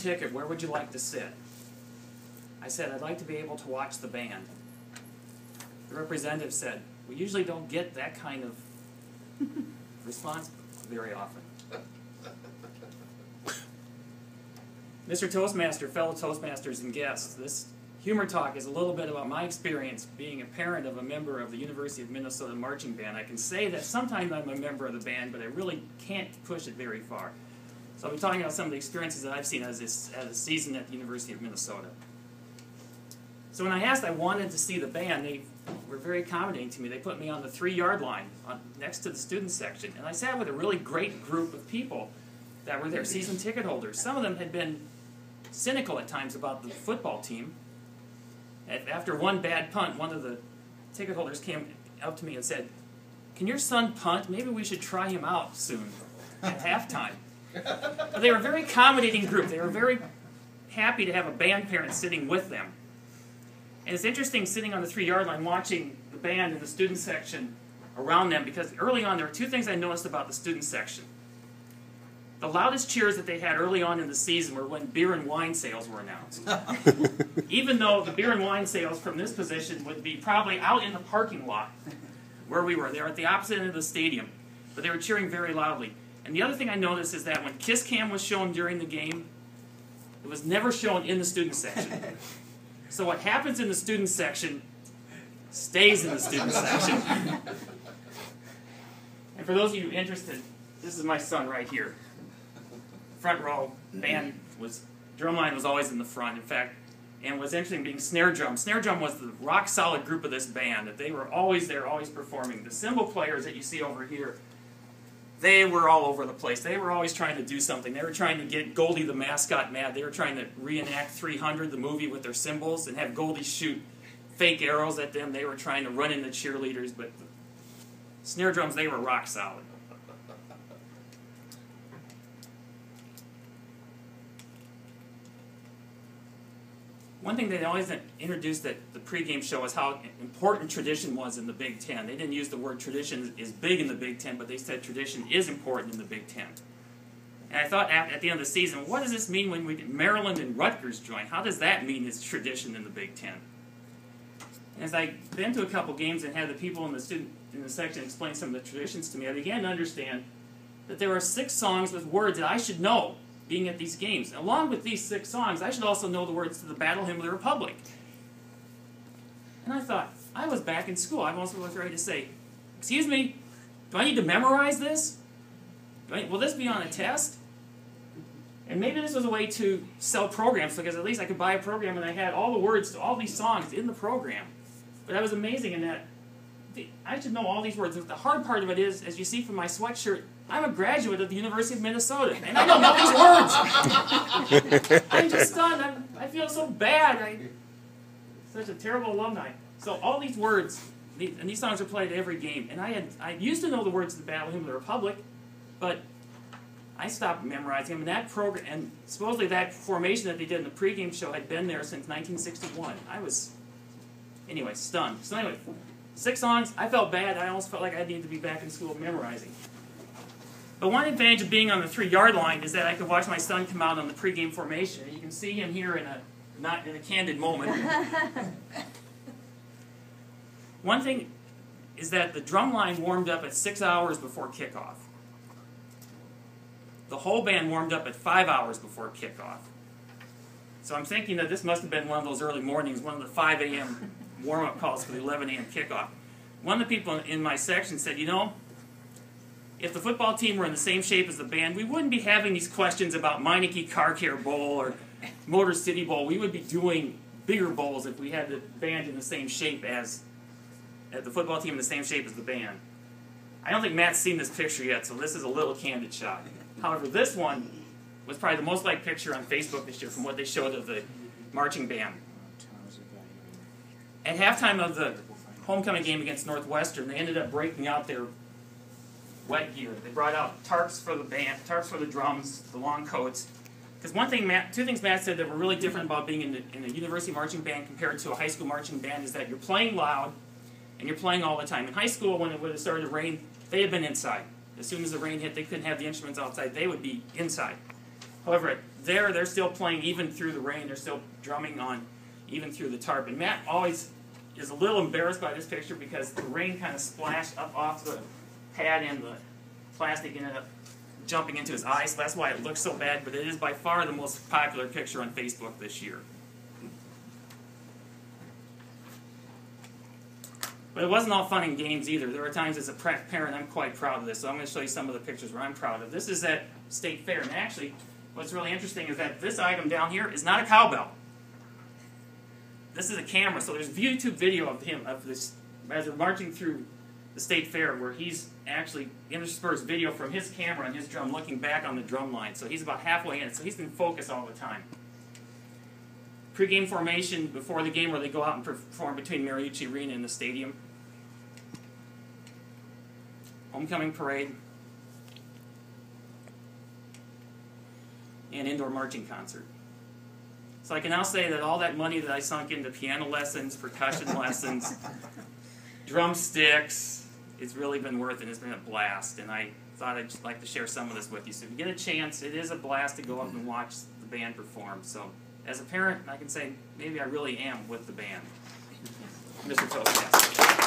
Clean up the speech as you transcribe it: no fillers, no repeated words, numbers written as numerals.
ticket, where would you like to sit? I said, I'd like to be able to watch the band. The representative said, we usually don't get that kind of response very often. Mr. Toastmaster, fellow Toastmasters and guests, this humor talk is a little bit about my experience being a parent of a member of the University of Minnesota marching band. I can say that sometimes I'm a member of the band, but I really can't push it very far. So I'll be talking about some of the experiences that I've seen as a season at the University of Minnesota. So when I asked I wanted to see the band, they were very accommodating to me. They put me on the 3-yard line next to the student section. And I sat with a really great group of people that were their season ticket holders. Some of them had been cynical at times about the football team. After one bad punt, one of the ticket holders came up to me and said, "Can your son punt? Maybe we should try him out soon at halftime." But they were a very accommodating group. They were very happy to have a band parent sitting with them. And it's interesting sitting on the 3-yard line watching the band in the student section around them, because early on there were 2 things I noticed about the student section. The loudest cheers that they had early on in the season were when beer and wine sales were announced. Even though the beer and wine sales from this position would be probably out in the parking lot where we were. They were at the opposite end of the stadium, but they were cheering very loudly. And the other thing I noticed is that when Kiss Cam was shown during the game, it was never shown in the student section. So what happens in the student section stays in the student section. And for those of you interested, this is my son right here. Front row, band drum line was always in the front. In fact, and what's interesting being snare drum. Snare drum was the rock solid group of this band, that they were always there, always performing. The cymbal players that you see over here, they were all over the place. They were always trying to do something. They were trying to get Goldie the mascot mad. They were trying to reenact 300, the movie, with their cymbals and have Goldie shoot fake arrows at them. They were trying to run into cheerleaders, but the snare drums, they were rock solid. One thing they always introduced at the pregame show was how important tradition was in the Big Ten. They didn't use the word tradition is big in the Big Ten, but they said tradition is important in the Big Ten. And I thought at the end of the season, what does this mean when Maryland and Rutgers join? How does that mean it's tradition in the Big Ten? As I've been to a couple games and had the people in the section explain some of the traditions to me, I began to understand that there are 6 songs with words that I should know being at these games. Along with these 6 songs, I should also know the words to the Battle Hymn of the Republic. And I thought, I was back in school. I almost was ready to say, excuse me, do I need to memorize this? Will this be on a test? And maybe this was a way to sell programs, because at least I could buy a program and I had all the words to all these songs in the program. But that was amazing in that I should know all these words. The hard part of it is, as you see from my sweatshirt, I'm a graduate of the University of Minnesota, and I don't know these words. I'm just stunned. I feel so bad. Such a terrible alumni. So all these words, and these songs are played at every game. And I used to know the words to the Battle Hymn of the Republic, but I stopped memorizing them. And that program, and supposedly that formation that they did in the pregame show had been there since 1961. I was, anyway, stunned. So anyway, 6 songs. I felt bad. I almost felt like I needed to be back in school memorizing. But one advantage of being on the 3-yard line is that I could watch my son come out on the pregame formation. You can see him here not in a candid moment. One thing is that the drum line warmed up at 6 hours before kickoff. The whole band warmed up at 5 hours before kickoff. So I'm thinking that this must have been one of those early mornings, one of the 5 a.m. warm-up calls for the 11 a.m. kickoff. One of the people in my section said, you know, if the football team were in the same shape as the band, we wouldn't be having these questions about Meineke Car Care Bowl or Motor City Bowl. We would be doing bigger bowls if we had the band in the same shape as the football team in the same shape as the band. I don't think Matt's seen this picture yet, so this is a little candid shot. However, this one was probably the most liked picture on Facebook this year from what they showed of the marching band. At halftime of the homecoming game against Northwestern, they ended up breaking out their wet gear. They brought out tarps for the band, tarps for the drums, the long coats. Because two things Matt said that were really different about being in a university marching band compared to a high school marching band is that you're playing loud and you're playing all the time. In high school, when it started to rain, they had been inside. As soon as the rain hit, they couldn't have the instruments outside. They would be inside. However, at they're still playing even through the rain. They're still drumming on even through the tarp. And Matt always is a little embarrassed by this picture because the rain kind of splashed up off the pad and the plastic ended up jumping into his eyes. So that's why it looks so bad, but it is by far the most popular picture on Facebook this year. But it wasn't all fun and games either. There were times as a parent I'm quite proud of this, so I'm going to show you some of the pictures where I'm proud of. This is at State Fair, and actually what's really interesting is that this item down here is not a cowbell. This is a camera, so there's YouTube video of him, of this, as they're marching through the State Fair, where he's actually interspersed video from his camera and his drum looking back on the drum line. So he's about halfway in, so he's in focus all the time. Pre-game formation before the game where they go out and perform between Mariucci Arena and the stadium. Homecoming parade. And indoor marching concert. So I can now say that all that money that I sunk into piano lessons, percussion lessons, drumsticks, it's really been worth it. It's been a blast, and I thought I'd just like to share some of this with you. So if you get a chance, it is a blast to go up and watch the band perform. So as a parent, I can say maybe I really am with the band. Mr. Toastmaster.